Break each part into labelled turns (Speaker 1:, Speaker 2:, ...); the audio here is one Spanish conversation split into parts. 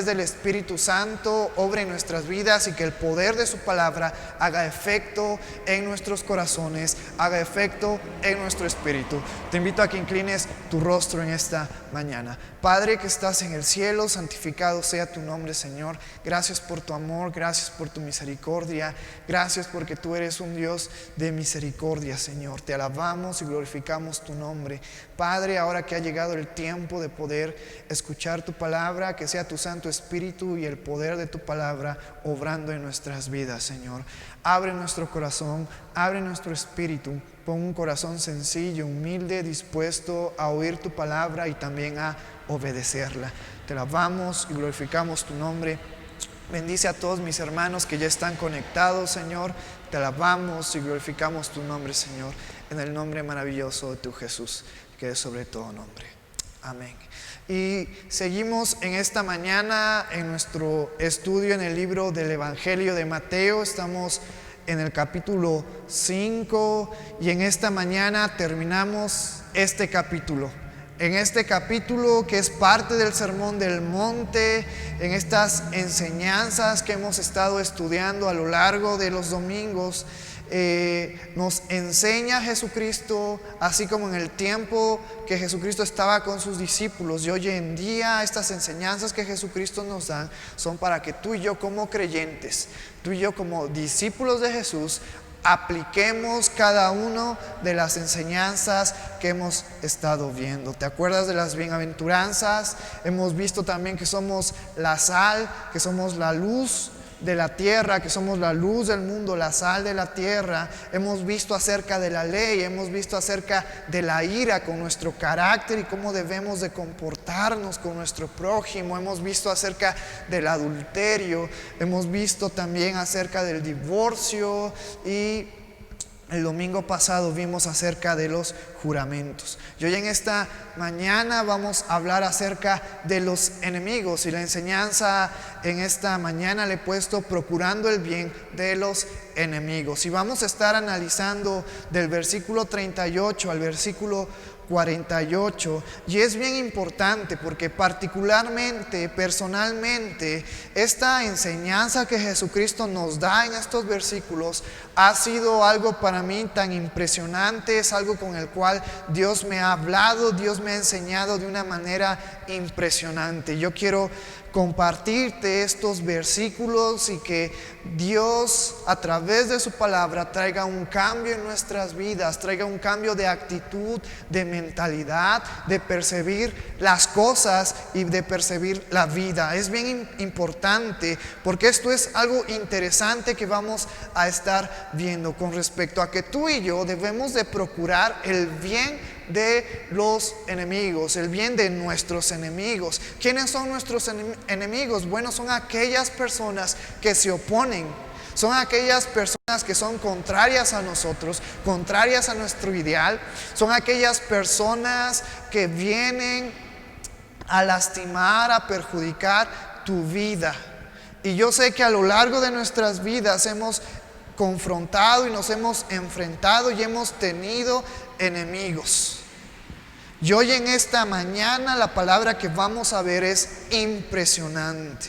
Speaker 1: del Espíritu Santo obre en nuestras vidas y que el poder de su palabra haga efecto en nuestros corazones, haga efecto en nuestro espíritu. Te invito a que inclines tu rostro en esta mañana. Padre que estás en el cielo, santificado sea tu nombre, Señor. Gracias por tu amor, gracias por tu misericordia, gracias porque tú eres un Dios de misericordia, Señor. Te alabamos y glorificamos tu nombre. Padre, ahora que ha llegado el tiempo de poder escuchar tu palabra, que sea tu Santo Espíritu y el poder de tu palabra obrando en nuestras vidas, Señor. Abre nuestro corazón, abre nuestro espíritu, pon un corazón sencillo, humilde, dispuesto a oír tu palabra y también a obedecerla. Te alabamos y glorificamos tu nombre. Bendice a todos mis hermanos que ya están conectados, Señor. Te alabamos y glorificamos tu nombre, Señor, en el nombre maravilloso de tu Jesús, que es sobre todo nombre. Amén. Y seguimos en esta mañana en nuestro estudio en el libro del Evangelio de Mateo. Estamos en el capítulo 5 y en esta mañana terminamos este capítulo. En este capítulo que es parte del Sermón del Monte, en estas enseñanzas que hemos estado estudiando a lo largo de los domingos, nos enseña Jesucristo, así como en el tiempo que Jesucristo estaba con sus discípulos. Y hoy en día estas enseñanzas que Jesucristo nos da son para que tú y yo como creyentes, tú y yo como discípulos de Jesús, apliquemos cada uno de las enseñanzas que hemos estado viendo. ¿Te acuerdas de las bienaventuranzas? Hemos visto también que somos la sal, que somos la luz de la tierra, que somos la luz del mundo, la sal de la tierra. Hemos visto acerca de la ley, hemos visto acerca de la ira con nuestro carácter y cómo debemos de comportarnos con nuestro prójimo. Hemos visto acerca del adulterio, hemos visto también acerca del divorcio y el domingo pasado vimos acerca de los juramentos. Y hoy en esta mañana vamos a hablar acerca de los enemigos. Y la enseñanza en esta mañana le he puesto procurando el bien de los enemigos. Y vamos a estar analizando del versículo 38 al versículo 48, y es bien importante porque particularmente, personalmente, esta enseñanza que Jesucristo nos da en estos versículos ha sido algo para mí tan impresionante. Es algo con el cual Dios me ha hablado, Dios me ha enseñado de una manera impresionante. Yo quiero compartirte estos versículos y que Dios a través de su palabra traiga un cambio en nuestras vidas, traiga un cambio de actitud, de mentalidad, de percibir las cosas y de percibir la vida. Es bien importante porque esto es algo interesante que vamos a estar viendo con respecto a que tú y yo debemos de procurar el bien de los enemigos, el bien de nuestros enemigos. ¿Quiénes son nuestros enemigos? Bueno, son aquellas personas que se oponen, son aquellas personas que son contrarias a nosotros, contrarias a nuestro ideal, son aquellas personas que vienen a lastimar, a perjudicar tu vida. Y yo sé que a lo largo de nuestras vidas hemos confrontado y nos hemos enfrentado y hemos tenido enemigos. Y hoy en esta mañana la palabra que vamos a ver es impresionante.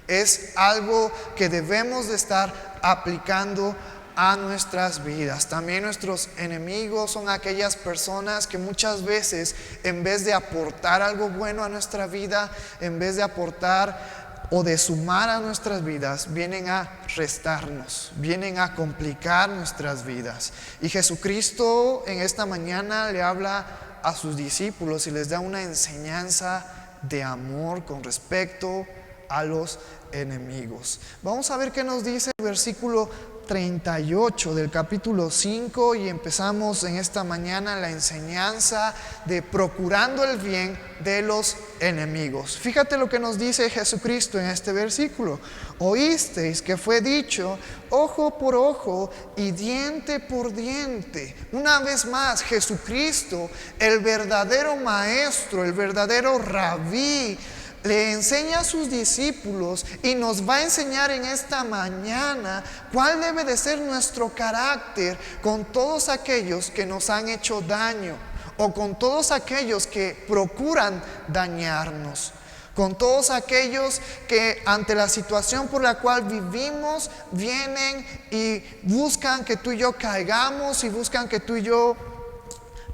Speaker 1: Es algo que debemos de estar aplicando a nuestras vidas. También nuestros enemigos son aquellas personas que muchas veces, en vez de aportar algo bueno a nuestra vida, en vez de aportar o de sumar a nuestras vidas, vienen a restarnos, vienen a complicar nuestras vidas. Y Jesucristo en esta mañana le habla a sus discípulos y les da una enseñanza de amor con respecto a los enemigos. Vamos a ver qué nos dice el versículo 38 del capítulo 5 y empezamos en esta mañana la enseñanza de procurando el bien de los enemigos. Fíjate lo que nos dice Jesucristo en este versículo. Oísteis que fue dicho ojo por ojo y diente por diente. Una vez más, Jesucristo, el verdadero maestro, el verdadero rabí, le enseña a sus discípulos y nos va a enseñar en esta mañana cuál debe de ser nuestro carácter con todos aquellos que nos han hecho daño o con todos aquellos que procuran dañarnos. con todos aquellos que ante la situación por la cual vivimos vienen y buscan que tú y yo caigamos, y buscan que tú y yo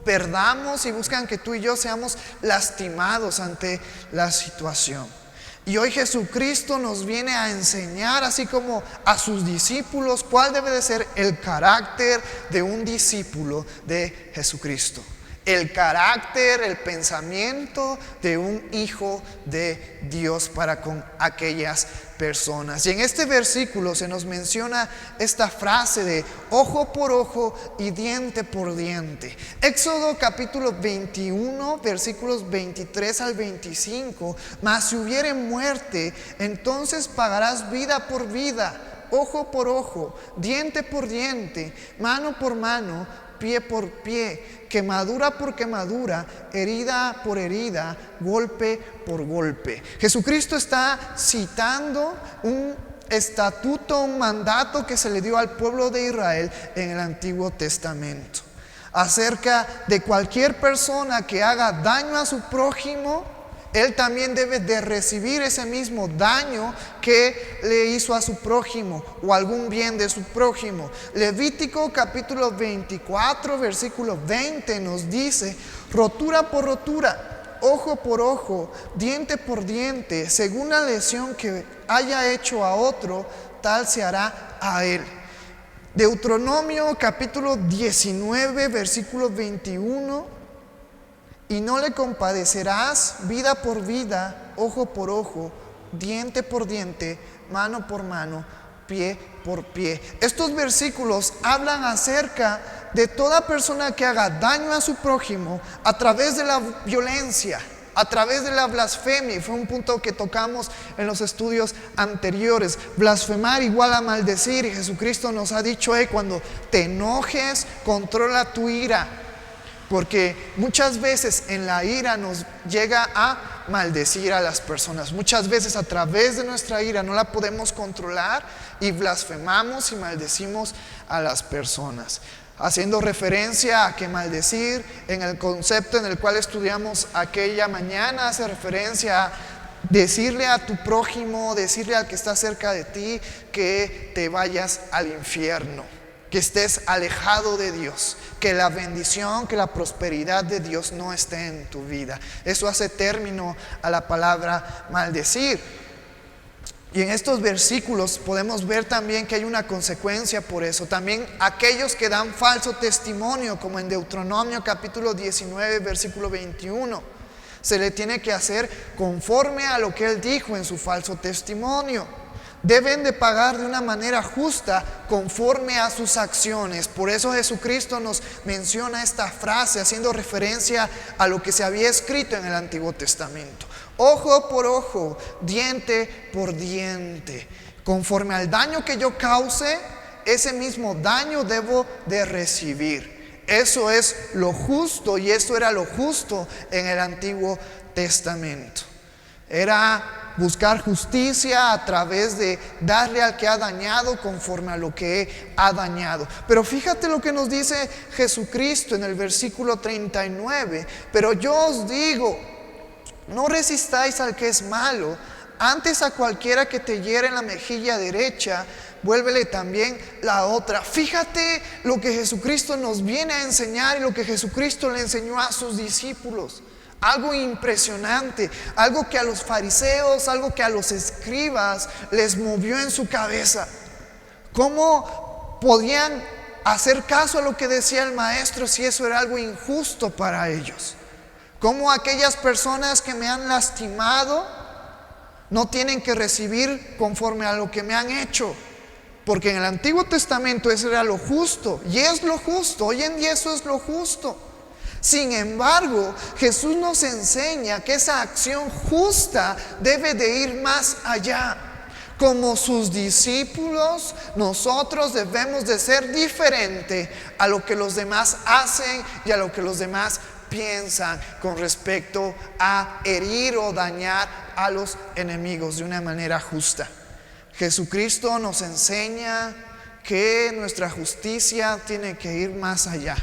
Speaker 1: perdamos, y buscan que tú y yo seamos lastimados ante la situación. Y hoy Jesucristo nos viene a enseñar, así como a sus discípulos, cuál debe de ser el carácter de un discípulo de Jesucristo. El carácter, el pensamiento de un hijo de Dios para con aquellas personas. Y en este versículo se nos menciona esta frase de ojo por ojo y diente por diente. Éxodo capítulo 21, versículos 23 al 25. Mas si hubiere muerte, entonces pagarás vida por vida, ojo por ojo, diente por diente, mano por mano, pie por pie, quemadura por quemadura, herida por herida, golpe por golpe. Jesucristo está citando un estatuto, un mandato que se le dio al pueblo de Israel en el Antiguo Testamento, acerca de cualquier persona que haga daño a su prójimo. Él también debe de recibir ese mismo daño que le hizo a su prójimo, o algún bien de su prójimo. Levítico capítulo 24, versículo 20 nos dice: rotura por rotura, ojo por ojo, diente por diente, según la lesión que haya hecho a otro, tal se hará a él. Deuteronomio capítulo 19, versículo 21: y no le compadecerás vida por vida, ojo por ojo, diente por diente, mano por mano, pie por pie. Estos versículos hablan acerca de toda persona que haga daño a su prójimo a través de la violencia, a través de la blasfemia. Fue un punto que tocamos en los estudios anteriores. Blasfemar igual a maldecir, y Jesucristo nos ha dicho: cuando te enojes, controla tu ira. Porque muchas veces en la ira nos llega a maldecir a las personas. Muchas veces a través de nuestra ira no la podemos controlar y blasfemamos y maldecimos a las personas. Haciendo referencia a que maldecir, en el concepto en el cual estudiamos aquella mañana, hace referencia a decirle a tu prójimo, decirle al que está cerca de ti, que te vayas al infierno, que estés alejado de Dios, que la bendición, que la prosperidad de Dios no esté en tu vida. Eso hace término a la palabra maldecir. Y en estos versículos podemos ver también que hay una consecuencia por eso. También aquellos que dan falso testimonio, como en Deuteronomio capítulo 19, versículo 21, se le tiene que hacer conforme a lo que él dijo en su falso testimonio. Deben de pagar de una manera justa conforme a sus acciones. Por eso Jesucristo nos menciona esta frase, haciendo referencia a lo que se había escrito en el Antiguo Testamento: ojo por ojo, diente por diente. Conforme al daño que yo cause, ese mismo daño debo de recibir. Eso es lo justo, y eso era lo justo en el Antiguo Testamento. Era buscar justicia a través de darle al que ha dañado conforme a lo que ha dañado. Pero fíjate lo que nos dice Jesucristo en el versículo 39: pero yo os digo, no resistáis al que es malo, antes a cualquiera que te hiere en la mejilla derecha, vuélvele también la otra. Fíjate lo que Jesucristo nos viene a enseñar y lo que Jesucristo le enseñó a sus discípulos. Algo impresionante, algo que a los fariseos, algo que a los escribas les movió en su cabeza. ¿Cómo podían hacer caso a lo que decía el maestro si eso era algo injusto para ellos? ¿Cómo aquellas personas que me han lastimado no tienen que recibir conforme a lo que me han hecho? Porque en el Antiguo Testamento eso era lo justo, y es lo justo. Hoy en día eso es lo justo. Sin embargo, Jesús nos enseña que esa acción justa debe de ir más allá. Como sus discípulos, nosotros debemos de ser diferente a lo que los demás hacen y a lo que los demás piensan con respecto a herir o dañar a los enemigos de una manera justa. Jesucristo nos enseña que nuestra justicia tiene que ir más allá,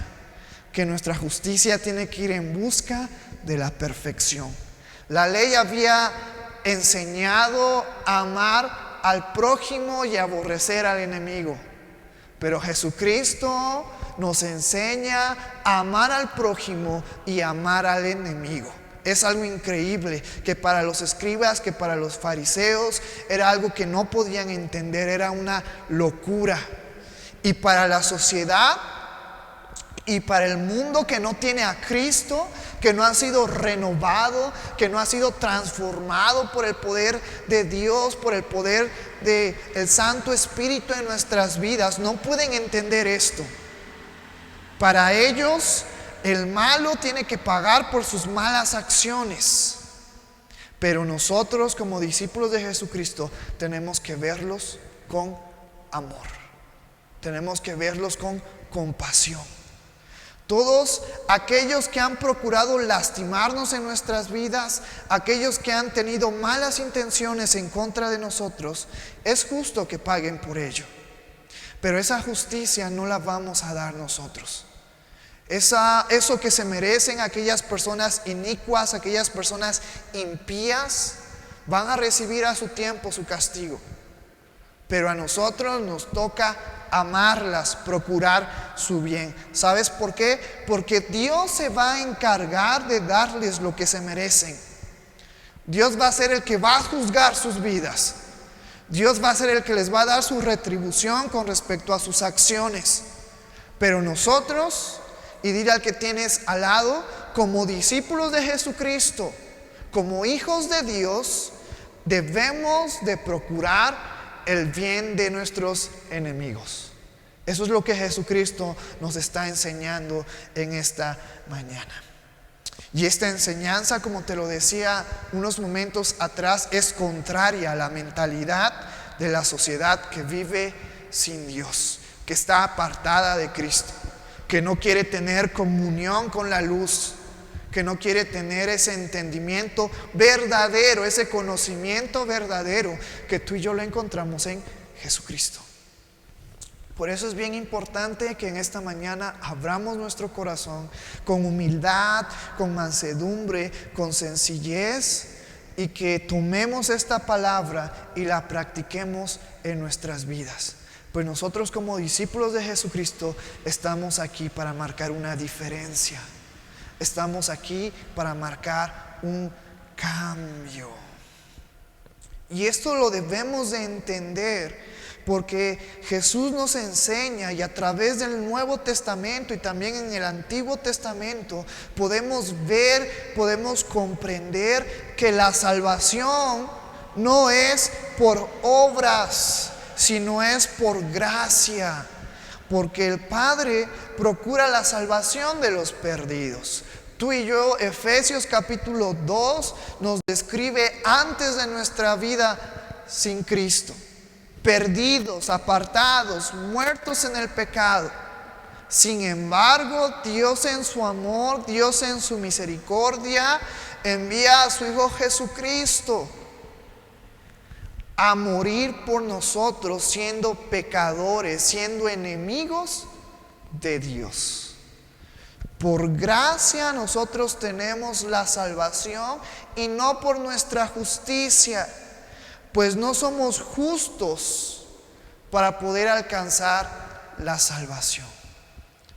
Speaker 1: que nuestra justicia tiene que ir en busca de la perfección. La ley había enseñado a amar al prójimo y a aborrecer al enemigo. Pero Jesucristo nos enseña a amar al prójimo y a amar al enemigo. Es algo increíble que para los escribas, que para los fariseos era algo que no podían entender, era una locura. Y para la sociedad y para el mundo que no tiene a Cristo, que no ha sido renovado, que no ha sido transformado por el poder de Dios, por el poder del Santo Espíritu en nuestras vidas, no pueden entender esto. Para ellos, el malo tiene que pagar por sus malas acciones. Pero nosotros, como discípulos de Jesucristo, tenemos que verlos con amor. Tenemos que verlos con compasión. Todos aquellos que han procurado lastimarnos en nuestras vidas, aquellos que han tenido malas intenciones en contra de nosotros, es justo que paguen por ello. Pero esa justicia no la vamos a dar nosotros. Eso que se merecen aquellas personas inicuas, aquellas personas impías, van a recibir a su tiempo su castigo. Pero a nosotros nos toca amarlas, procurar su bien. ¿Sabes por qué? Porque Dios se va a encargar de darles lo que se merecen. Dios va a ser el que va a juzgar sus vidas. Dios va a ser el que les va a dar su retribución con respecto a sus acciones. Pero nosotros, y dile al que tienes al lado, como discípulos de Jesucristo, como hijos de Dios, debemos de procurar el bien de nuestros enemigos. Eso es lo que Jesucristo nos está enseñando en esta mañana. Y esta enseñanza, como te lo decía unos momentos atrás, es contraria a la mentalidad de la sociedad que vive sin Dios, que está apartada de Cristo, que no quiere tener comunión con la luz, que no quiere tener ese entendimiento verdadero, ese conocimiento verdadero que tú y yo lo encontramos en Jesucristo. Por eso es bien importante que en esta mañana abramos nuestro corazón con humildad, con mansedumbre, con sencillez, y que tomemos esta palabra y la practiquemos en nuestras vidas. Pues nosotros, como discípulos de Jesucristo, estamos aquí para marcar una diferencia. Estamos aquí para marcar un cambio. Y esto lo debemos de entender, porque Jesús nos enseña, y a través del Nuevo Testamento y también en el Antiguo Testamento podemos ver, podemos comprender que la salvación no es por obras, sino es por gracia. Porque el Padre procura la salvación de los perdidos. Tú y yo, Efesios capítulo 2 nos describe antes de nuestra vida sin Cristo, perdidos, apartados, muertos en el pecado. Sin embargo, Dios en su amor, Dios en su misericordia, envía a su Hijo Jesucristo a morir por nosotros, siendo pecadores, siendo enemigos de Dios. Por gracia nosotros tenemos la salvación, y no por nuestra justicia, pues no somos justos para poder alcanzar la salvación,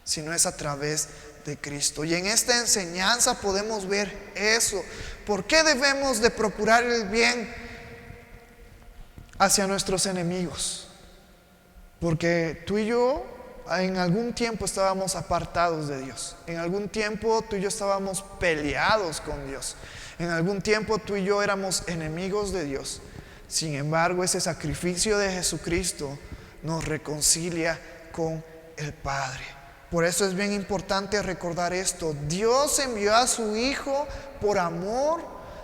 Speaker 1: sino es a través de Cristo. Y en esta enseñanza podemos ver eso. ¿Por qué debemos de procurar el bien hacia nuestros enemigos? Porque tú y yo en algún tiempo estábamos apartados de Dios. En algún tiempo tú y yo estábamos peleados con Dios. En algún tiempo tú y yo éramos enemigos de Dios. Sin embargo, ese sacrificio de Jesucristo nos reconcilia con el Padre. Por eso es bien importante recordar esto. Dios envió a su Hijo por amor.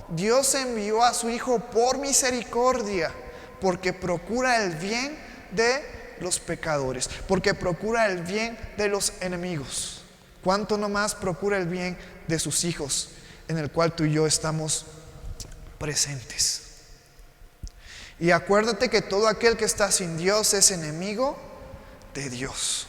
Speaker 1: Dios envió a su Hijo por misericordia, porque procura el bien de los pecadores, porque procura el bien de los enemigos. ¿Cuánto nomás procura el bien de sus hijos, en el cual tú y yo estamos presentes? Y acuérdate que todo aquel que está sin Dios es enemigo de Dios.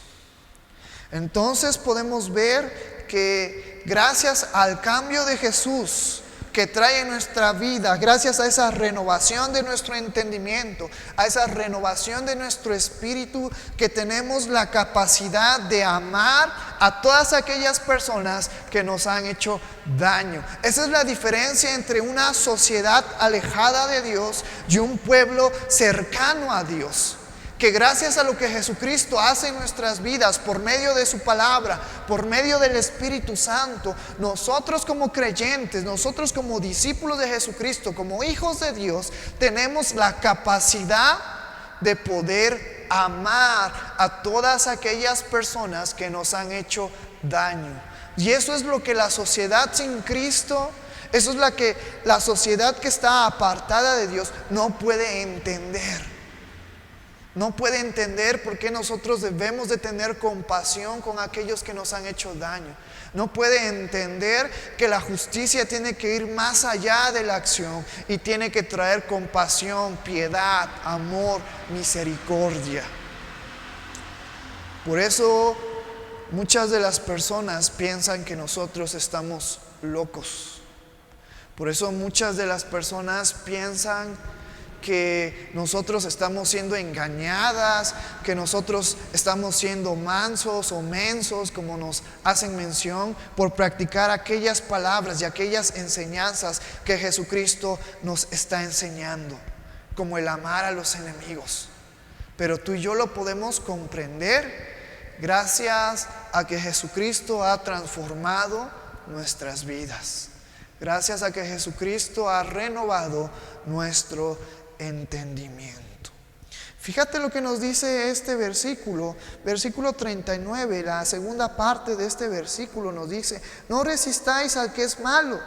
Speaker 1: Entonces podemos ver que gracias al cambio de Jesús, que trae en nuestra vida, gracias a esa renovación de nuestro entendimiento, a esa renovación de nuestro espíritu, que tenemos la capacidad de amar a todas aquellas personas que nos han hecho daño. Esa es la diferencia entre una sociedad alejada de Dios y un pueblo cercano a Dios. Que gracias a lo que Jesucristo hace en nuestras vidas por medio de su palabra, por medio del Espíritu Santo, nosotros como creyentes, nosotros como discípulos de Jesucristo, como hijos de Dios, tenemos la capacidad de poder amar a todas aquellas personas que nos han hecho daño. Y eso es lo que la sociedad sin Cristo, eso es lo que la sociedad que está apartada de Dios no puede entender. No puede entender por qué nosotros debemos de tener compasión con aquellos que nos han hecho daño. No puede entender que la justicia tiene que ir más allá de la acción y tiene que traer compasión, piedad, amor, misericordia. Por eso muchas de las personas piensan que nosotros estamos locos. Por eso muchas de las personas piensan que nosotros estamos siendo engañadas, que nosotros estamos siendo mansos o mensos, como nos hacen mención, por practicar aquellas palabras y aquellas enseñanzas que Jesucristo nos está enseñando, como el amar a los enemigos. Pero tú y yo lo podemos comprender gracias a que Jesucristo ha transformado nuestras vidas, gracias a que Jesucristo ha renovado nuestro entendimiento. Fíjate lo que nos dice este versículo 39, la segunda parte de este versículo nos dice: no resistáis al que es malo,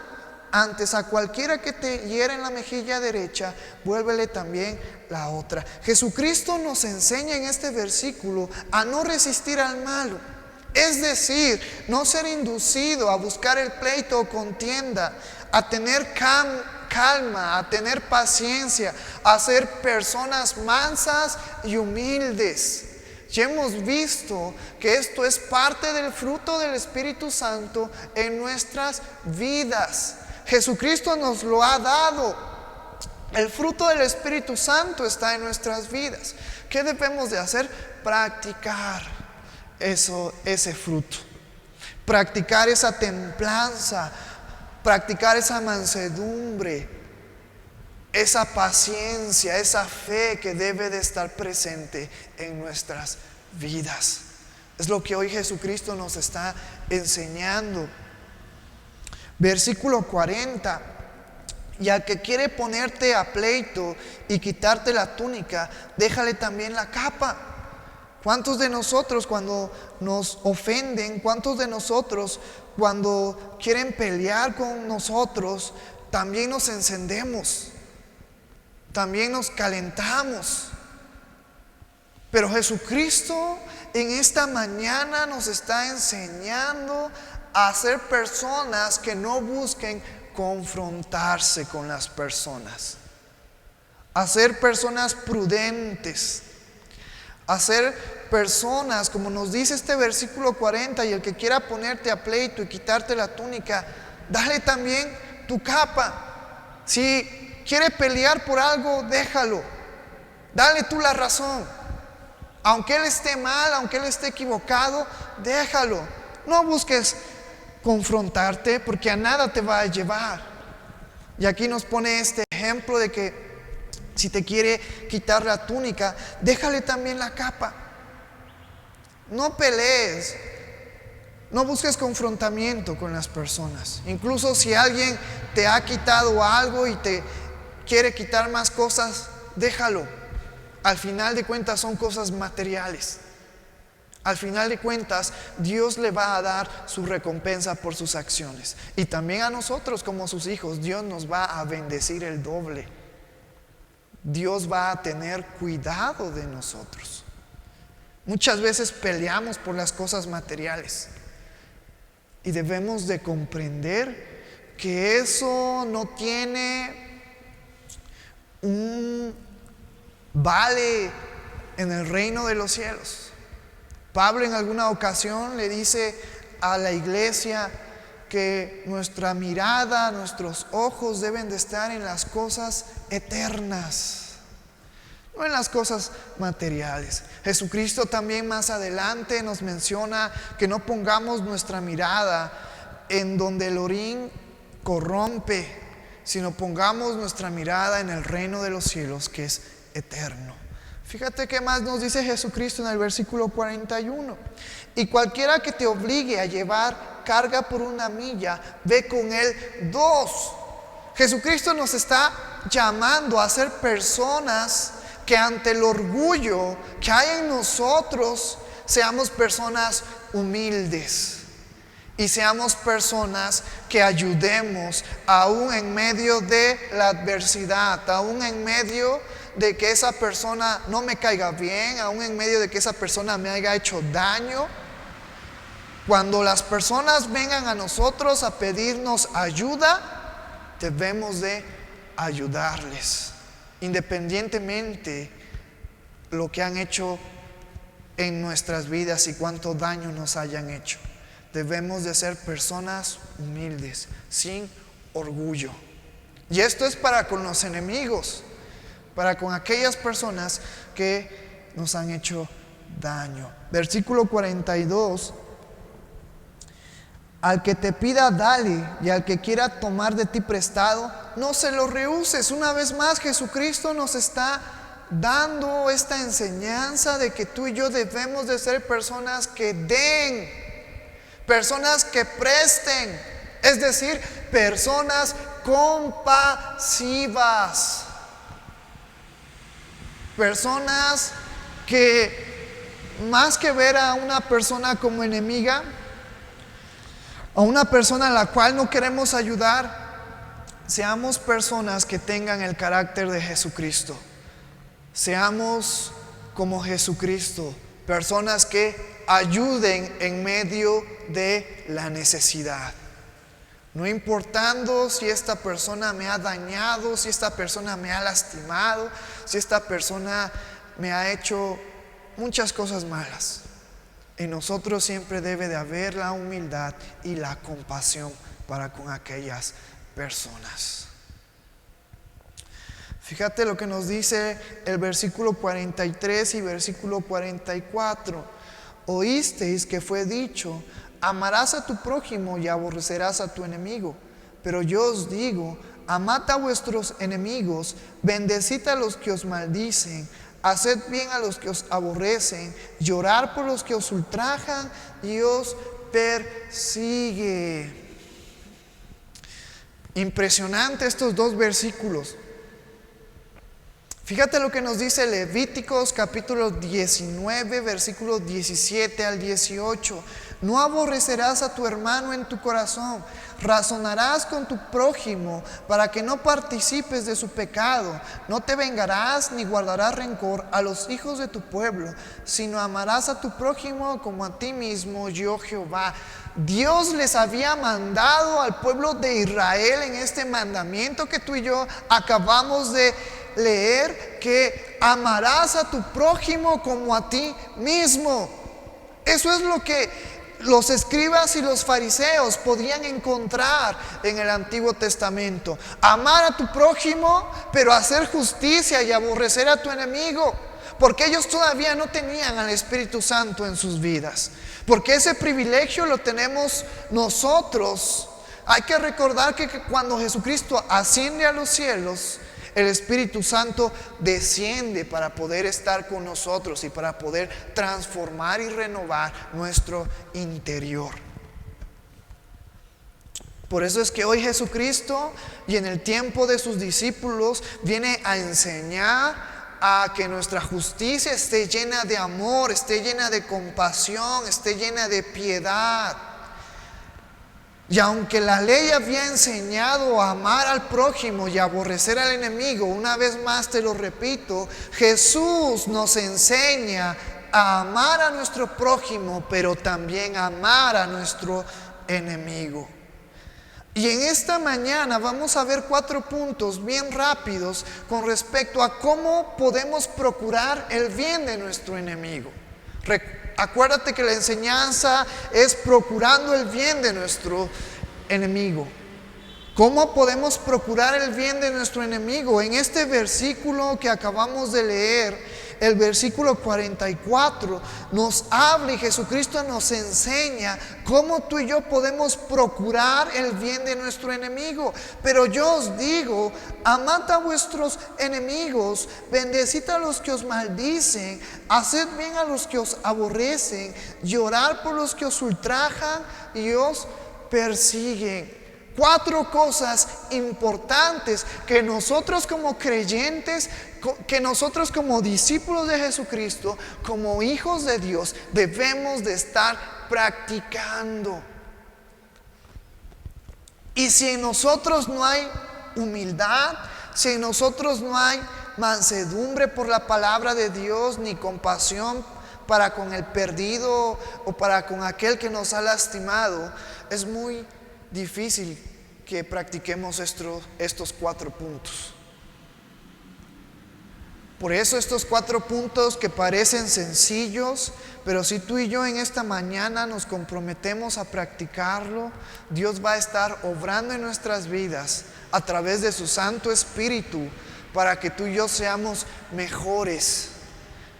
Speaker 1: antes a cualquiera que te hiera en la mejilla derecha, vuélvele también la otra. Jesucristo nos enseña en este versículo a no resistir al malo, es decir, no ser inducido a buscar el pleito o contienda, a tener calma, a tener paciencia, a ser personas mansas y humildes. Ya hemos visto que esto es parte del fruto del Espíritu Santo en nuestras vidas. Jesucristo nos lo ha dado. El fruto del Espíritu Santo está en nuestras vidas. ¿Qué debemos de hacer? Practicar ese fruto. Practicar esa templanza, practicar esa mansedumbre, esa paciencia, esa fe que debe de estar presente en nuestras vidas. Es lo que hoy Jesucristo nos está enseñando. Versículo 40: y al que quiere ponerte a pleito y quitarte la túnica, déjale también la capa. ¿Cuántos de nosotros cuando nos ofenden, cuántos de nosotros cuando quieren pelear con nosotros, también nos encendemos, también nos calentamos? Pero Jesucristo en esta mañana nos está enseñando a ser personas que no busquen confrontarse con las personas, a ser personas prudentes, a ser personas, como nos dice este versículo 40, y el que quiera ponerte a pleito y quitarte la túnica, dale también tu capa. Si quiere pelear por algo, déjalo, dale tú la razón. Aunque él esté mal, aunque él esté equivocado, déjalo. No busques confrontarte, porque a nada te va a llevar. Y aquí nos pone este ejemplo de que si te quiere quitar la túnica, déjale también la capa. No pelees, no busques confrontamiento con las personas. Incluso si alguien te ha quitado algo y te quiere quitar más cosas, déjalo. Al final de cuentas son cosas materiales. Al final de cuentas, Dios le va a dar su recompensa por sus acciones. Y también a nosotros como sus hijos, Dios nos va a bendecir el doble. Dios va a tener cuidado de nosotros. Muchas veces peleamos por las cosas materiales y debemos de comprender que eso no tiene un vale en el reino de los cielos. Pablo en alguna ocasión le dice a la iglesia que nuestra mirada, nuestros ojos deben de estar en las cosas eternas, no en las cosas materiales. Jesucristo también más adelante nos menciona que no pongamos nuestra mirada en donde el orín corrompe, sino pongamos nuestra mirada en el reino de los cielos, que es eterno. Fíjate qué más nos dice Jesucristo en el versículo 41. Y cualquiera que te obligue a llevar carga por una milla, ve con él 2. Jesucristo nos está llamando a ser personas que ante el orgullo que hay en nosotros, seamos personas humildes. Y seamos personas que ayudemos aún en medio de la adversidad, aún en medio de que esa persona no me caiga bien, aún en medio de que esa persona me haya hecho daño. Cuando las personas vengan a nosotros a pedirnos ayuda, debemos de ayudarles, independientemente lo que han hecho en nuestras vidas y cuánto daño nos hayan hecho. Debemos de ser personas humildes, sin orgullo. Y esto es para con los enemigos, para con aquellas personas que nos han hecho daño. Versículo 42. Al que te pida, dale, y al que quiera tomar de ti prestado, no se lo rehuses. Una vez más, Jesucristo nos está dando esta enseñanza de que tú y yo debemos de ser personas que den, personas que presten, es decir, personas compasivas, personas que más que ver a una persona como enemiga, a una persona a la cual no queremos ayudar, seamos personas que tengan el carácter de Jesucristo. Seamos como Jesucristo, personas que ayuden en medio de la necesidad. No importando si esta persona me ha dañado, si esta persona me ha lastimado, si esta persona me ha hecho muchas cosas malas. En nosotros siempre debe de haber la humildad y la compasión para con aquellas personas. Fíjate lo que nos dice el versículo 43 y versículo 44. Oísteis que fue dicho: amarás a tu prójimo y aborrecerás a tu enemigo. Pero yo os digo: amad a vuestros enemigos, bendecid a los que os maldicen, haced bien a los que os aborrecen, llorar por los que os ultrajan y os persigue. Impresionante estos dos versículos. Fíjate lo que nos dice Levíticos capítulo 19, versículos 17 al 18. No aborrecerás a tu hermano en tu corazón, razonarás con tu prójimo para que no participes de su pecado. No te vengarás ni guardarás rencor a los hijos de tu pueblo, sino amarás a tu prójimo como a ti mismo, yo Jehová. Dios les había mandado al pueblo de Israel en este mandamiento que tú y yo acabamos de leer, que amarás a tu prójimo como a ti mismo. Eso es lo que los escribas y los fariseos podían encontrar en el Antiguo Testamento. Amar a tu prójimo, pero hacer justicia y aborrecer a tu enemigo, porque ellos todavía no tenían al Espíritu Santo en sus vidas, porque ese privilegio lo tenemos nosotros. Hay que recordar que cuando Jesucristo asciende a los cielos, el Espíritu Santo desciende para poder estar con nosotros y para poder transformar y renovar nuestro interior. Por eso es que hoy Jesucristo, y en el tiempo de sus discípulos, viene a enseñar a que nuestra justicia esté llena de amor, esté llena de compasión, esté llena de piedad. Y aunque la ley había enseñado a amar al prójimo y a aborrecer al enemigo, una vez más te lo repito, Jesús nos enseña a amar a nuestro prójimo, pero también a amar a nuestro enemigo. Y en esta mañana vamos a ver 4 puntos bien rápidos con respecto a cómo podemos procurar el bien de nuestro enemigo. Acuérdate que la enseñanza es procurando el bien de nuestro enemigo. ¿Cómo podemos procurar el bien de nuestro enemigo? En este versículo que acabamos de leer, el versículo 44, nos habla y Jesucristo nos enseña cómo tú y yo podemos procurar el bien de nuestro enemigo. Pero yo os digo, amad a vuestros enemigos, bendecid a los que os maldicen, haced bien a los que os aborrecen, llorad por los que os ultrajan y os persiguen. 4 cosas importantes que nosotros como creyentes, que nosotros como discípulos de Jesucristo, como hijos de Dios, debemos de estar practicando. Y si en nosotros no hay humildad, si en nosotros no hay mansedumbre por la palabra de Dios, ni compasión para con el perdido o para con aquel que nos ha lastimado, es muy difícil que practiquemos estos 4 puntos. Por eso estos 4 puntos que parecen sencillos, pero si tú y yo en esta mañana nos comprometemos a practicarlo, Dios va a estar obrando en nuestras vidas a través de su Santo Espíritu para que tú y yo seamos mejores,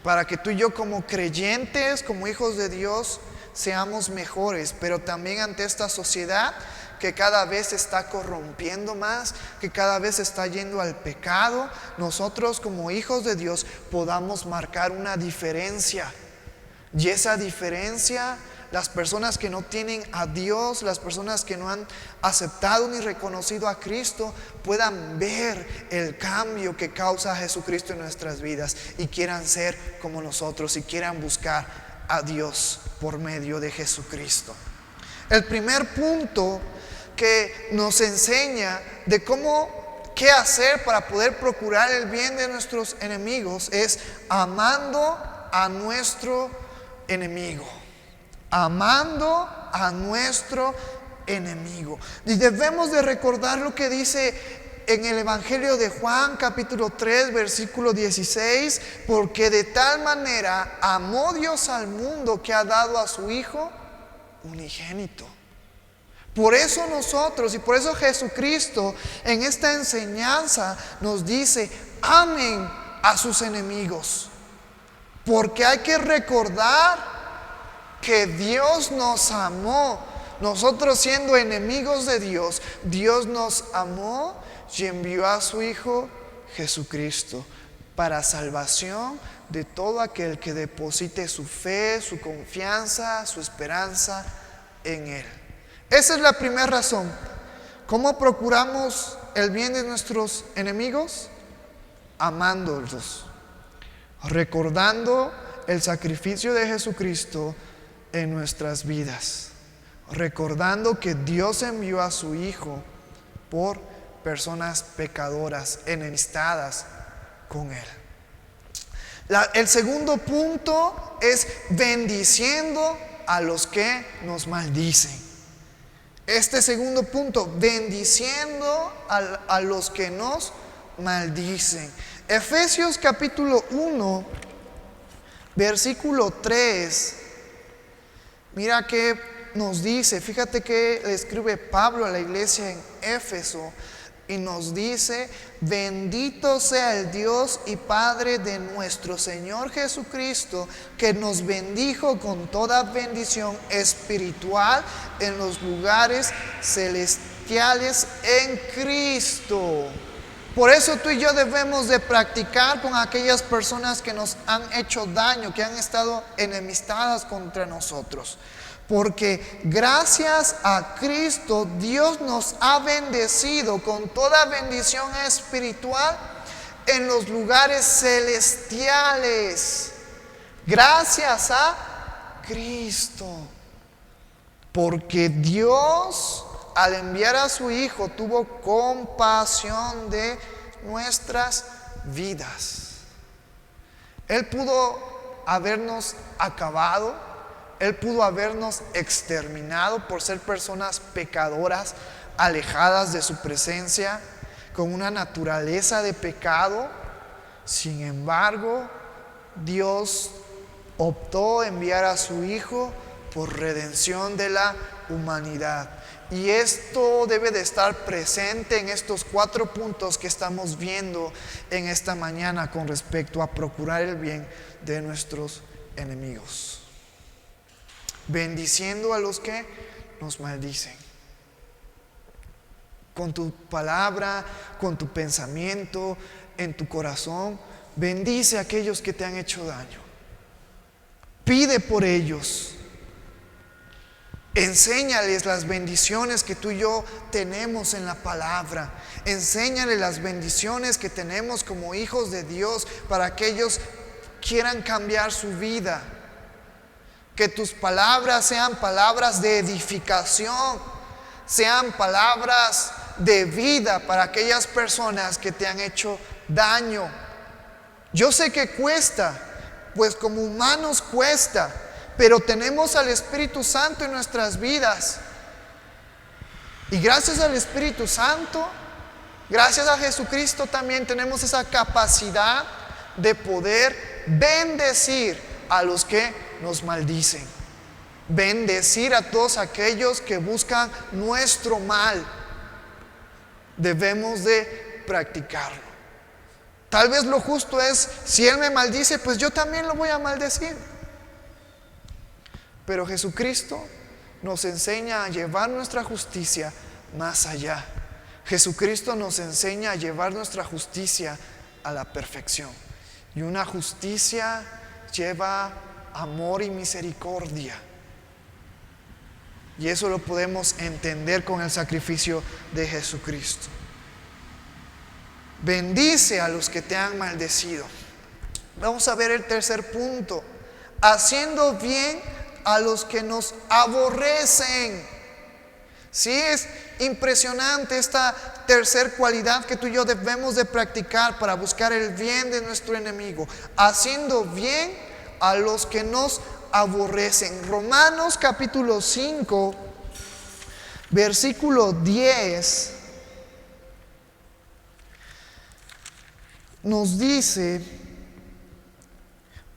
Speaker 1: para que tú y yo como creyentes, como hijos de Dios, seamos mejores, pero también ante esta sociedad que cada vez se está corrompiendo más, que cada vez está yendo al pecado, nosotros como hijos de Dios podamos marcar una diferencia. Y esa diferencia, las personas que no tienen a Dios, las personas que no han aceptado ni reconocido a Cristo, puedan ver el cambio que causa Jesucristo en nuestras vidas y quieran ser como nosotros y quieran buscar a Dios por medio de Jesucristo. El primer punto que nos enseña de qué hacer para poder procurar el bien de nuestros enemigos es amando a nuestro enemigo. Amando a nuestro enemigo. Y debemos de recordar lo que dice en el Evangelio de Juan, capítulo 3, versículo 16, porque de tal manera amó Dios al mundo que ha dado a su Hijo unigénito. Por eso nosotros y por eso Jesucristo en esta enseñanza nos dice: amen a sus enemigos. Porque hay que recordar que Dios nos amó. Nosotros siendo enemigos de Dios, Dios nos amó y envió a su Hijo Jesucristo para salvación de todo aquel que deposite su fe, su confianza, su esperanza en Él. Esa es la primera razón. ¿Cómo procuramos el bien de nuestros enemigos? Amándolos, recordando el sacrificio de Jesucristo en nuestras vidas, recordando que Dios envió a su Hijo por personas pecadoras, enemistadas con Él. El segundo punto es bendiciendo a los que nos maldicen. Este segundo punto, bendiciendo a los que nos maldicen. Efesios capítulo 1, versículo 3. Mira que nos dice, fíjate que le escribe Pablo a la iglesia en Éfeso y nos dice: bendito sea el Dios y Padre de nuestro Señor Jesucristo, que nos bendijo con toda bendición espiritual en los lugares celestiales en Cristo. Por eso tú y yo debemos de practicar con aquellas personas que nos han hecho daño, que han estado enemistadas contra nosotros. Porque gracias a Cristo Dios nos ha bendecido con toda bendición espiritual en los lugares celestiales. Gracias a Cristo. Porque Dios, al enviar a su Hijo, tuvo compasión de nuestras vidas. Él pudo habernos acabado. Él pudo habernos exterminado por ser personas pecadoras, alejadas de su presencia, con una naturaleza de pecado. Sin embargo, Dios optó enviar a su Hijo por redención de la humanidad. Y esto debe de estar presente en estos 4 puntos que estamos viendo en esta mañana con respecto a procurar el bien de nuestros enemigos. Bendiciendo a los que nos maldicen. Con tu palabra, con tu pensamiento, en tu corazón, bendice a aquellos que te han hecho daño. Pide por ellos. Enséñales las bendiciones que tú y yo tenemos en la palabra. Enséñales las bendiciones que tenemos como hijos de Dios para que ellos quieran cambiar su vida. Que tus palabras sean palabras de edificación, sean palabras de vida para aquellas personas que te han hecho daño. Yo sé que cuesta, pues como humanos cuesta, pero tenemos al Espíritu Santo en nuestras vidas. Y gracias al Espíritu Santo, gracias a Jesucristo también tenemos esa capacidad de poder bendecir a los que nos maldicen. Bendecir a todos aquellos que buscan nuestro mal. Debemos de practicarlo. Tal vez lo justo es, si Él me maldice, pues yo también lo voy a maldecir. Pero Jesucristo nos enseña a llevar nuestra justicia más allá. Jesucristo nos enseña a llevar nuestra justicia a la perfección. Y una justicia lleva amor y misericordia. Y eso lo podemos entender con el sacrificio de Jesucristo. Bendice a los que te han maldecido. Vamos a ver el tercer punto. Haciendo bien a los que nos aborrecen. Sí, es impresionante esta tercer cualidad que tú y yo debemos de practicar para buscar el bien de nuestro enemigo. Haciendo bien a los que nos aborrecen. Romanos capítulo 5, versículo 10 nos dice: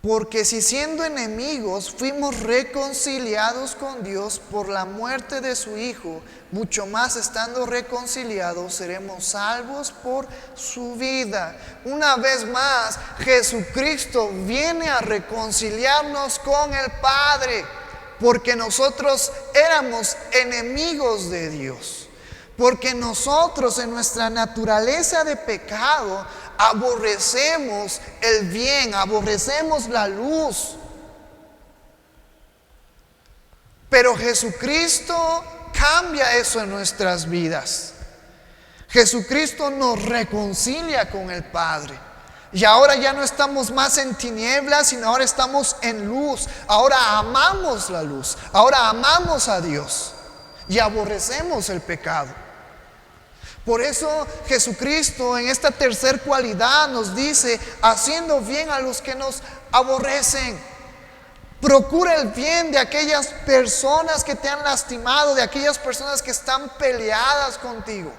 Speaker 1: porque si siendo enemigos fuimos reconciliados con Dios por la muerte de su Hijo, mucho más estando reconciliados seremos salvos por su vida. Una vez más, Jesucristo viene a reconciliarnos con el Padre, porque nosotros éramos enemigos de Dios. Porque nosotros en nuestra naturaleza de pecado aborrecemos el bien, aborrecemos la luz. Pero Jesucristo cambia eso en nuestras vidas. Jesucristo nos reconcilia con el Padre. Y ahora ya no estamos más en tinieblas, sino ahora estamos en luz. Ahora amamos la luz. Ahora amamos a Dios. Y aborrecemos el pecado. Por eso Jesucristo en esta tercer cualidad nos dice: haciendo bien a los que nos aborrecen. Procura el bien de aquellas personas que te han lastimado, de aquellas personas que están peleadas contigo,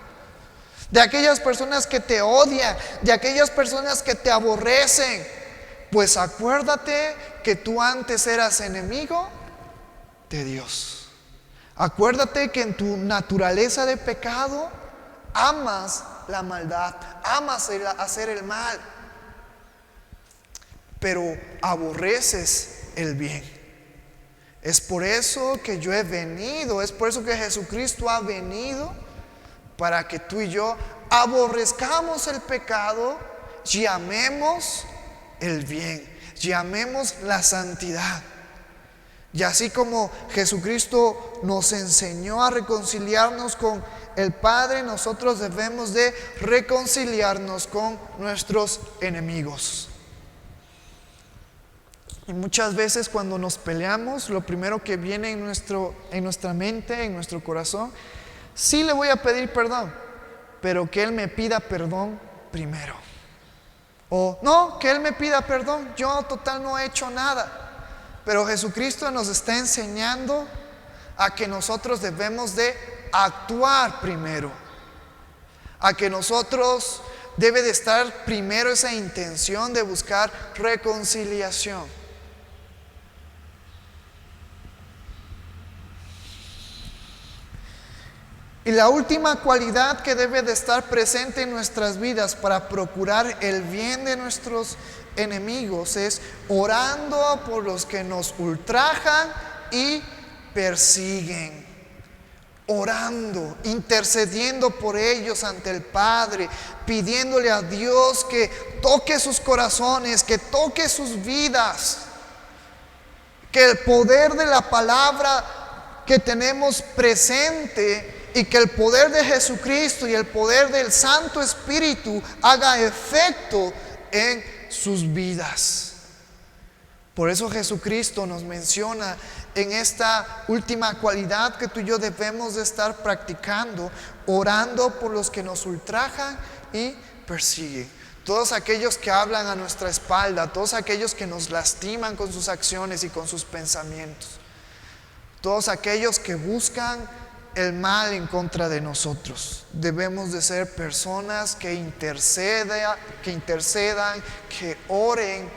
Speaker 1: de aquellas personas que te odian, de aquellas personas que te aborrecen. Pues acuérdate que tú antes eras enemigo de Dios. Acuérdate que en tu naturaleza de pecado amas la maldad, amas hacer el mal, pero aborreces el bien. Es por eso que yo he venido, es por eso que Jesucristo ha venido, para que tú y yo aborrezcamos el pecado y amemos el bien, y amemos la santidad. Y así como Jesucristo nos enseñó a reconciliarnos con el Padre, nosotros debemos de reconciliarnos con nuestros enemigos. Y muchas veces cuando nos peleamos, lo primero que viene en nuestra mente, en nuestro corazón: sí le voy a pedir perdón, pero que Él me pida perdón primero. O no, que Él me pida perdón, yo total no he hecho nada. Pero Jesucristo nos está enseñando a que nosotros debemos de actuar primero, a que nosotros debe de estar primero esa intención de buscar reconciliación. Y la última cualidad que debe de estar presente en nuestras vidas para procurar el bien de nuestros enemigos es orando por los que nos ultrajan y persiguen. Orando, intercediendo por ellos ante el Padre, pidiéndole a Dios que toque sus corazones, que toque sus vidas, que el poder de la palabra que tenemos presente y que el poder de Jesucristo y el poder del Santo Espíritu haga efecto en sus vidas. Por eso Jesucristo nos menciona en esta última cualidad que tú y yo debemos de estar practicando, orando por los que nos ultrajan y persiguen. Todos aquellos que hablan a nuestra espalda, todos aquellos que nos lastiman con sus acciones y con sus pensamientos, todos aquellos que buscan el mal en contra de nosotros. Debemos de ser personas que intercedan, que oren,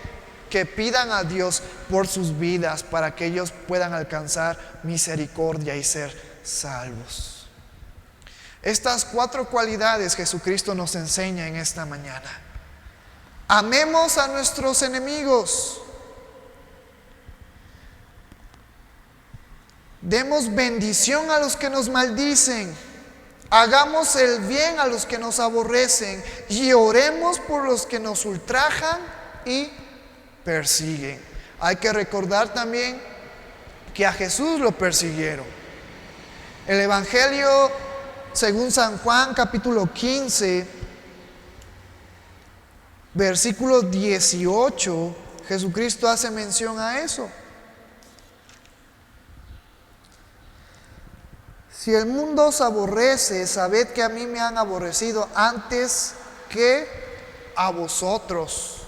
Speaker 1: que pidan a Dios por sus vidas para que ellos puedan alcanzar misericordia y ser salvos. Estas 4 cualidades Jesucristo nos enseña en esta mañana. Amemos a nuestros enemigos. Demos bendición a los que nos maldicen. Hagamos el bien a los que nos aborrecen. Y oremos por los que nos ultrajan y persiguen. Hay que recordar también que a Jesús lo persiguieron. El Evangelio según San Juan capítulo 15, versículo 18, Jesucristo hace mención a eso. Si el mundo os aborrece, sabed que a mí me han aborrecido antes que a vosotros.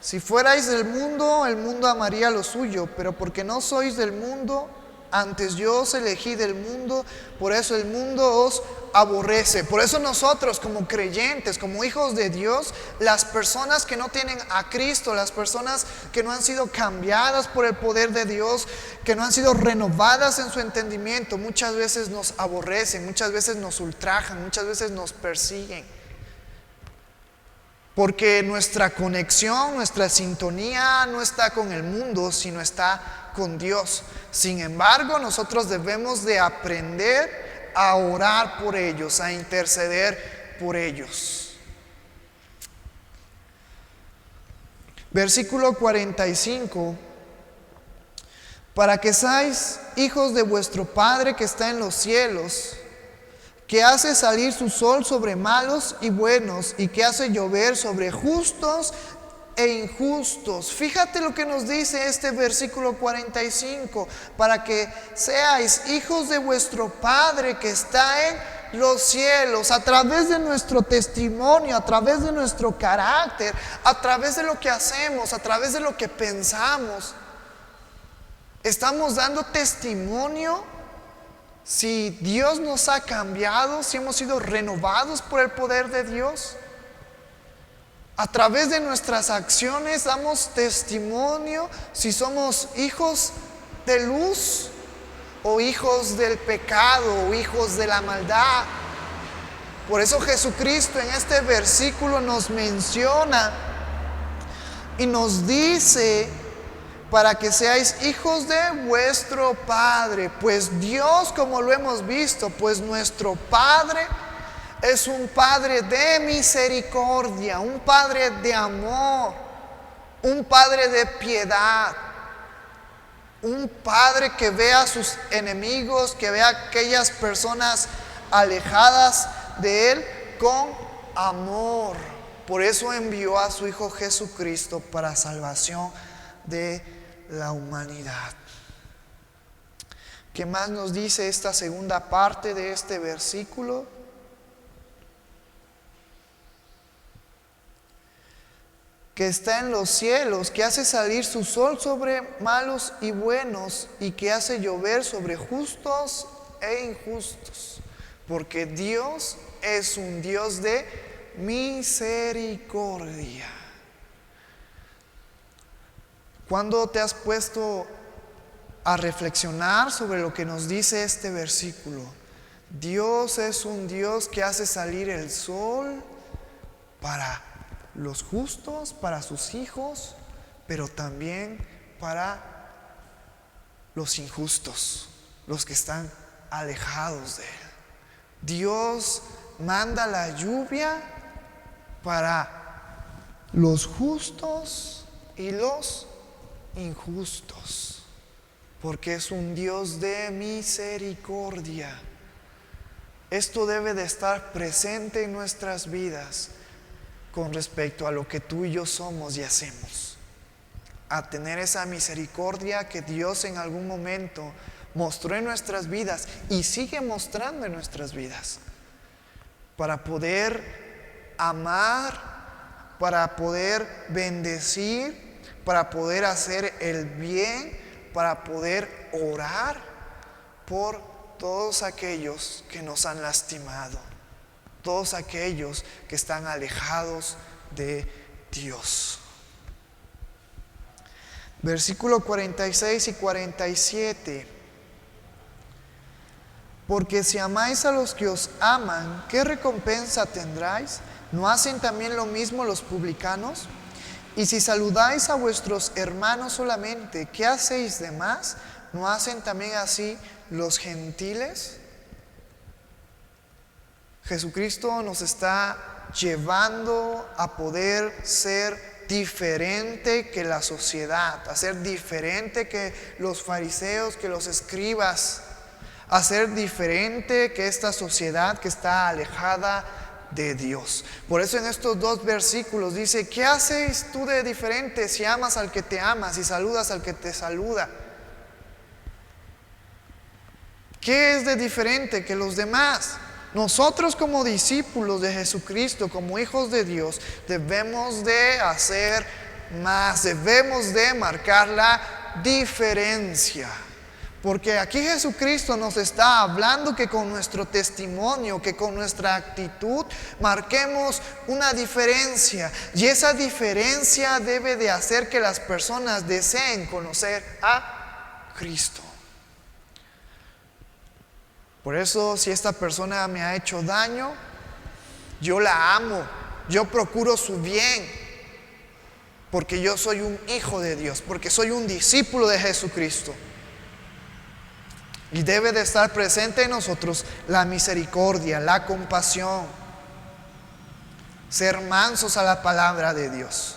Speaker 1: Si fuerais del mundo, el mundo amaría lo suyo, pero porque no sois del mundo, antes yo os elegí del mundo, por eso el mundo os aborrece. Por eso nosotros como creyentes, como hijos de Dios, las personas que no tienen a Cristo, las personas que no han sido cambiadas por el poder de Dios, que no han sido renovadas en su entendimiento, muchas veces nos aborrecen, muchas veces nos ultrajan, muchas veces nos persiguen. Porque nuestra conexión, nuestra sintonía no está con el mundo, sino está con Dios. Sin embargo, nosotros debemos de aprender a orar por ellos, a interceder por ellos. Versículo 45. Para que seáis hijos de vuestro Padre que está en los cielos, que hace salir su sol sobre malos y buenos, y que hace llover sobre justos e injustos. Fíjate lo que nos dice este versículo 45. Para que seáis hijos de vuestro Padre que está en los cielos. A través de nuestro testimonio, a través de nuestro carácter, a través de lo que hacemos, a través de lo que pensamos, estamos dando testimonio si Dios nos ha cambiado, si hemos sido renovados por el poder de Dios. A través de nuestras acciones damos testimonio si somos hijos de luz o hijos del pecado o hijos de la maldad. Por eso Jesucristo en este versículo nos menciona y nos dice: para que seáis hijos de vuestro Padre. Pues Dios, como lo hemos visto, pues nuestro Padre es un Padre de misericordia, un Padre de amor, un Padre de piedad, un Padre que ve a sus enemigos, que ve a aquellas personas alejadas de Él con amor. Por eso envió a su Hijo Jesucristo para salvación de la humanidad. ¿Qué más nos dice esta segunda parte de este versículo? Que está en los cielos, que hace salir su sol sobre malos y buenos, y que hace llover sobre justos e injustos. Porque Dios es un Dios de misericordia. ¿Cuándo te has puesto a reflexionar sobre lo que nos dice este versículo? Dios es un Dios que hace salir el sol para los justos, para sus hijos, pero también para los injustos, los que están alejados de Él. Dios manda la lluvia para los justos y los injustos, porque es un Dios de misericordia. Esto debe de estar presente en nuestras vidas con respecto a lo que tú y yo somos y hacemos. A tener esa misericordia que Dios en algún momento mostró en nuestras vidas y sigue mostrando en nuestras vidas, para poder amar, para poder bendecir, para poder hacer el bien, para poder orar por todos aquellos que nos han lastimado, todos aquellos que están alejados de Dios. Versículo 46 y 47. Porque si amáis a los que os aman, ¿qué recompensa tendráis? ¿No hacen también lo mismo los publicanos? Y si saludáis a vuestros hermanos solamente, ¿qué hacéis de más? ¿No hacen también así los gentiles? Jesucristo nos está llevando a poder ser diferente que la sociedad, a ser diferente que los fariseos, que los escribas, a ser diferente que esta sociedad que está alejada de Dios. Por eso en estos dos versículos dice: ¿qué haces tú de diferente si amas al que te ama, si saludas al que te saluda? ¿Qué es de diferente que los demás? Nosotros como discípulos de Jesucristo, como hijos de Dios, debemos de hacer más, debemos de marcar la diferencia. Porque aquí Jesucristo nos está hablando que con nuestro testimonio, que con nuestra actitud marquemos una diferencia. Y esa diferencia debe de hacer que las personas deseen conocer a Cristo. Por eso, si esta persona me ha hecho daño, yo la amo, yo procuro su bien, porque yo soy un hijo de Dios, porque soy un discípulo de Jesucristo. Y debe de estar presente en nosotros la misericordia, la compasión, ser mansos a la palabra de Dios,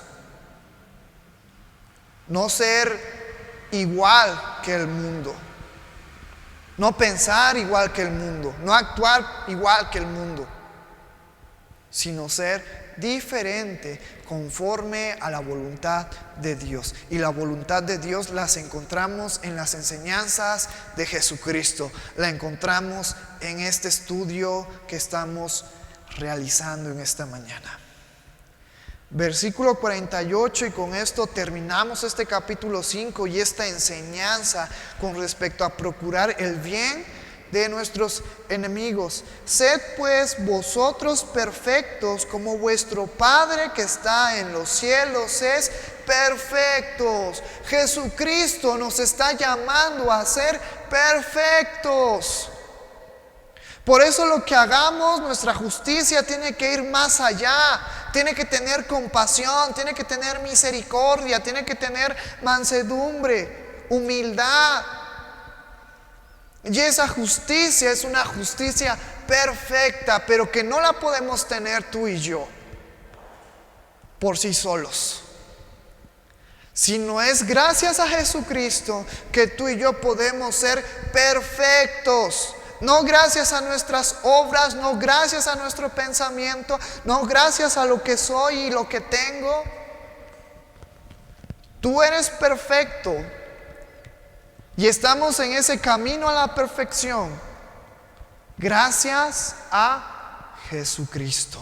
Speaker 1: no ser igual que el mundo, no pensar igual que el mundo, no actuar igual que el mundo, sino ser diferente conforme a la voluntad de Dios. Y la voluntad de Dios las encontramos en las enseñanzas de Jesucristo. La encontramos en este estudio que estamos realizando en esta mañana. Versículo 48, y con esto terminamos este capítulo 5 y esta enseñanza con respecto a procurar el bien de nuestros enemigos. Sed pues vosotros perfectos como vuestro Padre que está en los cielos es perfectos. Jesucristo nos está llamando a ser perfectos. Por eso lo que hagamos, nuestra justicia tiene que ir más allá. Tiene que tener compasión, tiene que tener misericordia, tiene que tener mansedumbre, humildad. Y esa justicia es una justicia perfecta, pero que no la podemos tener tú y yo por sí solos. Sino es gracias a Jesucristo que tú y yo podemos ser perfectos. No gracias a nuestras obras, no gracias a nuestro pensamiento, no gracias a lo que soy y lo que tengo. Tú eres perfecto. Y estamos en ese camino a la perfección gracias a Jesucristo.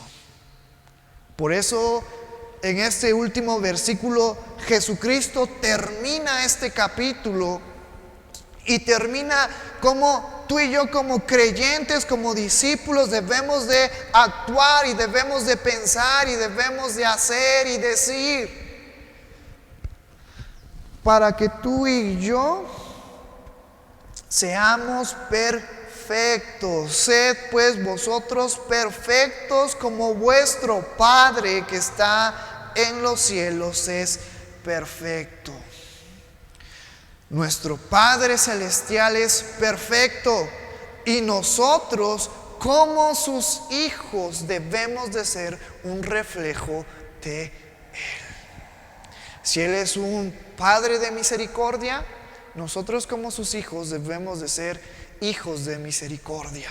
Speaker 1: Por eso en este último versículo Jesucristo termina este capítulo y termina como tú y yo como creyentes, como discípulos debemos de actuar y debemos de pensar y debemos de hacer y decir, para que tú y yo seamos perfectos perfectos. Sed pues vosotros perfectos como vuestro Padre que está en los cielos es perfecto. Nuestro Padre Celestial es perfecto y nosotros como sus hijos debemos de ser un reflejo de Él. Si Él es un Padre de misericordia, nosotros como sus hijos debemos de ser hijos de misericordia.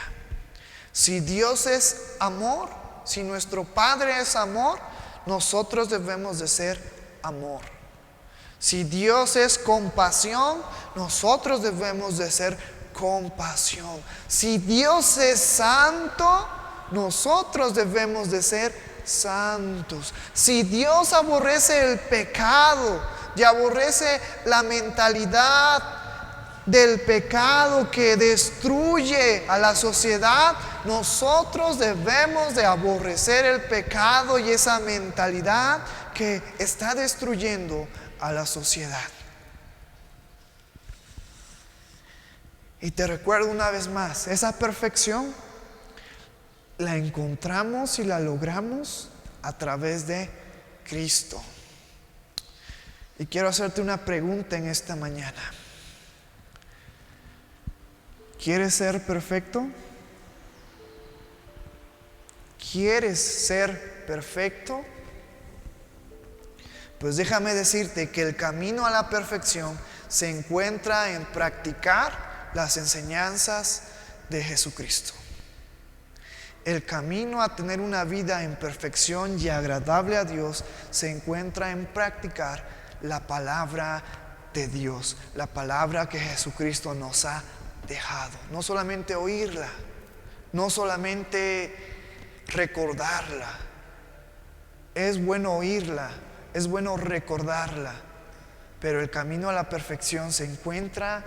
Speaker 1: Si Dios es amor, si nuestro Padre es amor, nosotros debemos de ser amor. Si Dios es compasión, nosotros debemos de ser compasión. Si Dios es santo, nosotros debemos de ser santos. Si Dios aborrece el pecado y aborrece la mentalidad del pecado que destruye a la sociedad, nosotros debemos de aborrecer el pecado y esa mentalidad que está destruyendo a la sociedad. Y te recuerdo una vez más, esa perfección la encontramos y la logramos a través de Cristo. Y quiero hacerte una pregunta en esta mañana. ¿Quieres ser perfecto? ¿Quieres ser perfecto? Pues déjame decirte que el camino a la perfección se encuentra en practicar las enseñanzas de Jesucristo. El camino a tener una vida en perfección y agradable a Dios se encuentra en practicar la palabra de Dios, la palabra que Jesucristo nos ha dejado. No solamente oírla, no solamente recordarla. Es bueno oírla, es bueno recordarla, pero el camino a la perfección se encuentra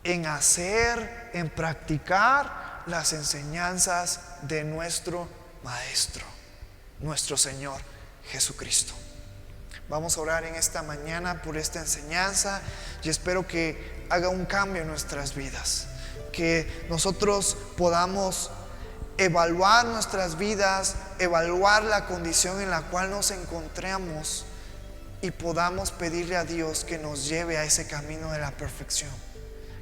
Speaker 1: en hacer, en practicar las enseñanzas de nuestro Maestro, nuestro Señor Jesucristo. Vamos a orar en esta mañana por esta enseñanza y espero que haga un cambio en nuestras vidas, que nosotros podamos evaluar nuestras vidas, evaluar la condición en la cual nos encontramos y podamos pedirle a Dios que nos lleve a ese camino de la perfección,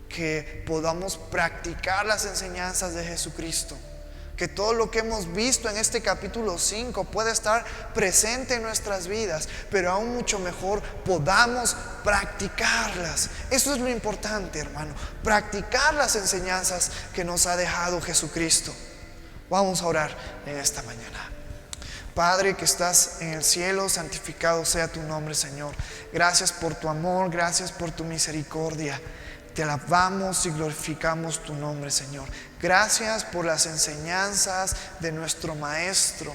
Speaker 1: que podamos practicar las enseñanzas de Jesucristo, que todo lo que hemos visto en este capítulo 5 pueda estar presente en nuestras vidas, pero aún mucho mejor podamos practicarlas. Eso es lo importante, hermano, practicar las enseñanzas que nos ha dejado Jesucristo. Vamos a orar en esta mañana. Padre que estás en el cielo, santificado sea tu nombre, Señor. Gracias por tu amor, gracias por tu misericordia. Te alabamos y glorificamos tu nombre, Señor. Gracias por las enseñanzas de nuestro Maestro.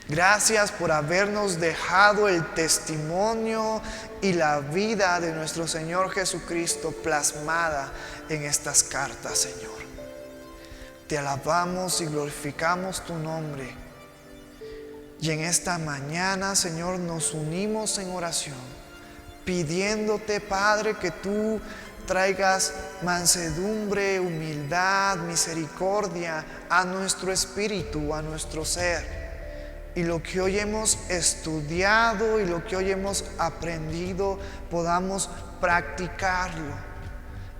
Speaker 1: Gracias por habernos dejado el testimonio y la vida de nuestro Señor Jesucristo plasmada en estas cartas, Señor. Te alabamos y glorificamos tu nombre. Y en esta mañana, Señor, nos unimos en oración, pidiéndote, Padre, que tú traigas mansedumbre, humildad, misericordia a nuestro espíritu, a nuestro ser. Y lo que hoy hemos estudiado y lo que hoy hemos aprendido, podamos practicarlo.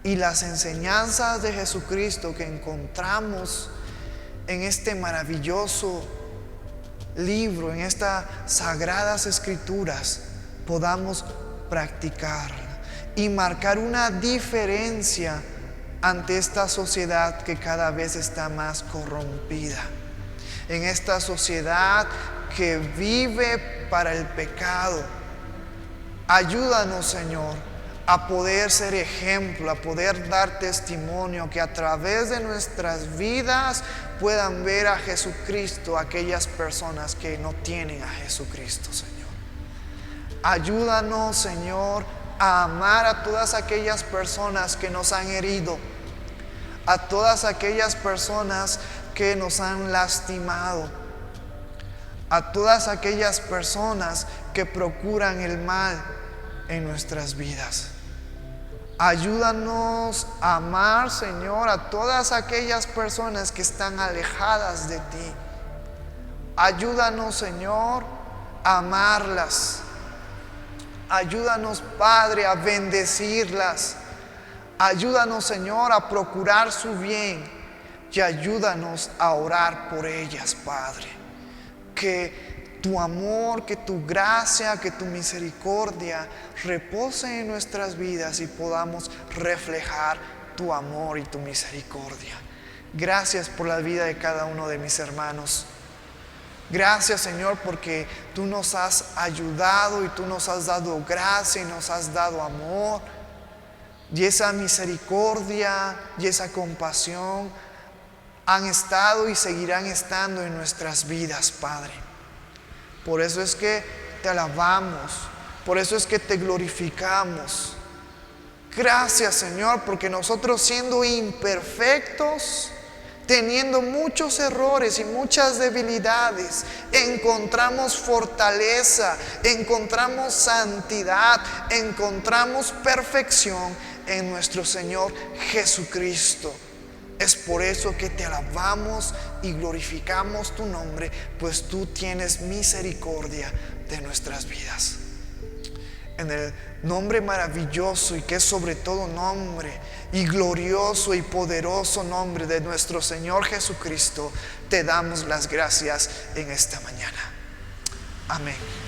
Speaker 1: Y las enseñanzas de Jesucristo que encontramos en este maravilloso libro, en estas sagradas escrituras, podamos practicar y marcar una diferencia ante esta sociedad que cada vez está más corrompida, en esta sociedad que vive para el pecado. Ayúdanos, Señor, a poder ser ejemplo, a poder dar testimonio, que a través de nuestras vidas puedan ver a Jesucristo aquellas personas que no tienen a Jesucristo, Señor. Ayúdanos, Señor, a amar a todas aquellas personas que nos han herido, a todas aquellas personas que nos han lastimado, a todas aquellas personas que procuran el mal en nuestras vidas. Ayúdanos a amar, Señor, a todas aquellas personas que están alejadas de ti. Ayúdanos, Señor, a amarlas. Ayúdanos, Padre, a bendecirlas. Ayúdanos, Señor, a procurar su bien. Y ayúdanos a orar por ellas, Padre. Que tu amor, que tu gracia, que tu misericordia repose en nuestras vidas y podamos reflejar tu amor y tu misericordia. Gracias por la vida de cada uno de mis hermanos. Gracias, Señor, porque tú nos has ayudado y tú nos has dado gracia y nos has dado amor. Y esa misericordia y esa compasión han estado y seguirán estando en nuestras vidas, Padre. Por eso es que te alabamos, por eso es que te glorificamos. Gracias, Señor, porque nosotros, siendo imperfectos, teniendo muchos errores y muchas debilidades, encontramos fortaleza, encontramos santidad, encontramos perfección en nuestro Señor Jesucristo. Es por eso que te alabamos y glorificamos tu nombre, pues tú tienes misericordia de nuestras vidas. En el nombre maravilloso y que es sobre todo nombre, y glorioso y poderoso nombre de nuestro Señor Jesucristo, te damos las gracias en esta mañana. Amén.